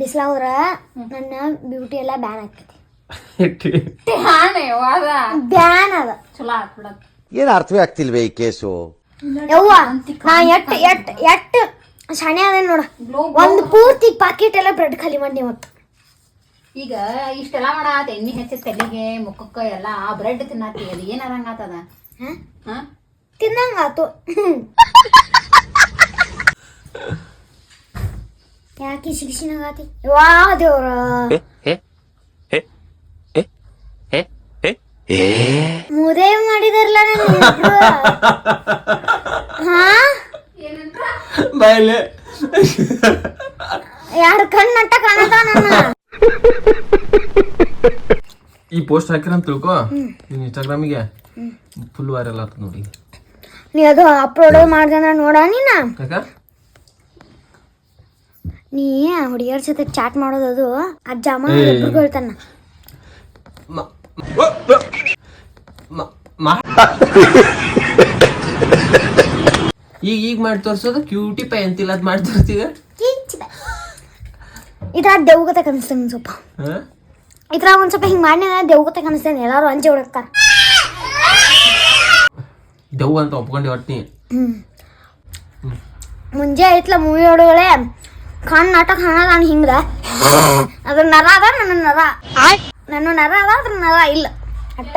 ಬಿಸಿಲಾದ್ರ ನನ್ನ ಬ್ಯೂಟಿ ಎಲ್ಲ ಬ್ಯಾನ್ ಆಗ್ತೈತಿ. ಬ್ಯಾನ್ ಅದ ಚಲೋ ಆಗ್ಬಿಡ. ಏನ್ ಅರ್ಥವೇ ಆಗ್ತಿಲ್ವೇ ಈ ಕೇಸು. ಯವ್ವ ನಾ ಎಟ್ ಶಾಣೆ ಅದ ನೋಡ. ಒಂದು ಪೂರ್ತಿ ಪಾಕೆಟ್ ಎಲ್ಲ ಬ್ರೆಡ್ ಖಾಲಿ ಮಾಡಿ ಇವತ್ತು. ಈಗ ಇಷ್ಟೆಲ್ಲ ಮಾಡಾತ ಎಣ್ಣೆ ಹೆಚ್ಚಿ ತಲೆಗೆ ಮುಖಕ್ಕ ಎಲ್ಲ ಬ್ರೆಡ್ ತಿನ್ನತಿ. ಅದು ಏನಾರಂಗ ಆತದ ತಿನ್ನಂಗಾತು. ಯಾಕೆ ಶಿಕ್ಷಣಗಾತಿ ವಾ ದೇವ್ರ. ಮುದೇ ಮಾಡಿದಾರಲ್ಲ ಬಾಯಲೆ ಎರಡು ಕಣ್ಣು ನಟ್ಟ ಕಾಣತ ನನ್ನ. ಈ ಪೋಸ್ಟ್ ಹಾಕಿರಂತ ತಿಳ್ಕೊ ಇನ್ಸ್ಟಾಗ್ರಾಮಿಗೆ ಫುಲ್ ವೈರಲ್ ಆಗ್ತದ ನೋಡಿ. ನೀ ಅದು ಅಪ್ಲೋಡ್ ಮಾಡ್ದ ನೋಡ ನೀನ. ನೀ ಹುಡುಗಿಯರ ಜೊತೆ ಚಾಟ್ ಮಾಡೋದು ಅದು ಅಜ್ಜ ಅಮ್ಮ ಇಬ್ರು ಹೇಳ್ತಾನ. ಈಗ ಮಾಡಿ ತೋರ್ಸೋದು ಕ್ಯೂಟಿ ಪೈ ಅಂತಿಲ್ಲ ಅದ್ ಮಾಡಿ ತೋರ್ಸ್ತೀಗ. ಇದ್ರಾಗ ದೇವ್ಗತೆ ಕನಿಸ್ತೇನೆ ಸ್ವಲ್ಪ. ಇದ್ರಾಗ ಒಂದ್ ಸ್ವಲ್ಪ ಹಿಂಗ್ ಮಾಡಿ ದೇವ್ಗತೆ ಕನಿಸ್ತೇನೆ. ಎಲ್ಲಾರು ಅಂಜೆ ಹೊಡಕ್ತಾರ. ದೆವ್ವ ಅಂತ ಒಪ್ಕೊಂಡಿ ಹೊಟ್ಟಿ. ಮುಂಜೆ ಐತ್ಲ ಮೂವಿ ಹೊಡಗಳೇ ಕಣ್ ನಾಟಕ ಹಣ ನಾನು ಹಿಂಗ್ದ ಅದ್ರ ನರ ಅದ ನನ್ನ ನರ ಅದ ಅದ್ರ ನರ ಇಲ್ಲ ಅಟ್ಟ